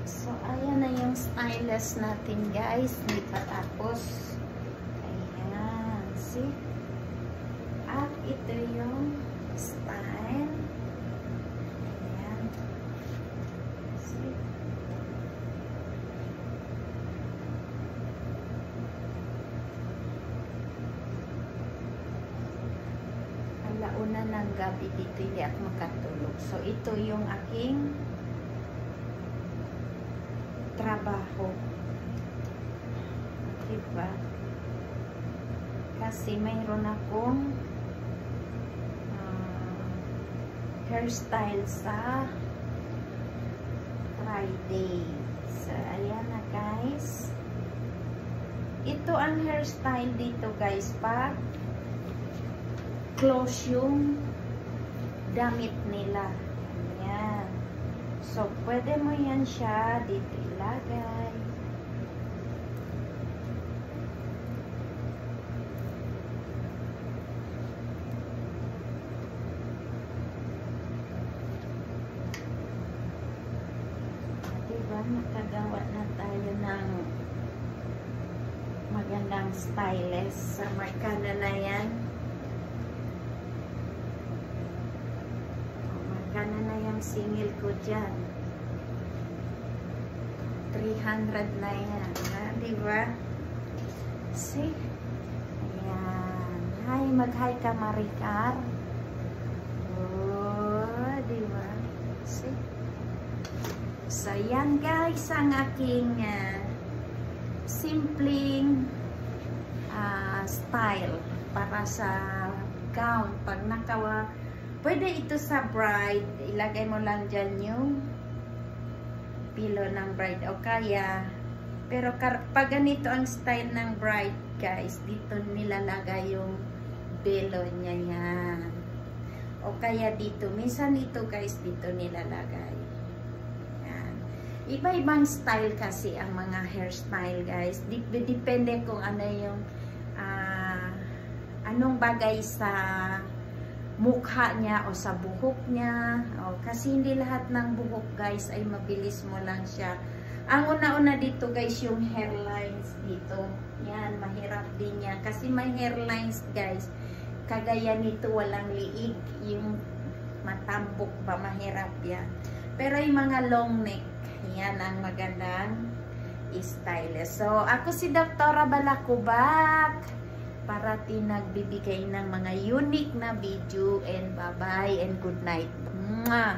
So, ayan na yung stylus natin, guys. Hindi pa tapos. Ayan. See? At ito yung style. Ayan. See? Alauna ng gabi dito, hindi ako makatulog. So, ito yung aking trabaho. Diba? Kasi mayroon akong hairstyle sa Friday. So, ayan na, guys. Ito ang hairstyle dito, guys. Pag close yung damit nila. Ayan. So, pwede mo yan siya dito ilagay. Diba? Nakagawa na tayo ng magandang stylist sa Marcana na yan. Marcana na yung singil ko dyan. 300 na yan. Diba? See? Ayan. Hi, mag-hi ka, Maricar. Oh, diba? See? So, yan guys, ang aking simpleng style para sa gown. Pag pwede ito sa bride, ilagay mo lang dyan yung pillow ng bride o kaya, pero pag ganito ang style ng bride guys, dito nilalagay yung pillow niya yan. O kaya dito, minsan ito guys, dito nilalagay. Yan. Iba-ibang style kasi ang mga hairstyle guys. Depende kung ano yung anong bagay sa mukha niya o sa buhok niya. O, kasi hindi lahat ng buhok guys ay mabilis mo lang siya. Ang una-una dito guys yung hairlines dito. Yan, mahirap din yan. Kasi may hairlines guys. Kagaya nito walang liig. Yung matambok ba, mahirap yan. Pero yung mga long neck, yan ang magandang style. So, ako si Dr. Balakubak. Parating nagbibigay ng mga unique na video and bye-bye and good night. Mwah!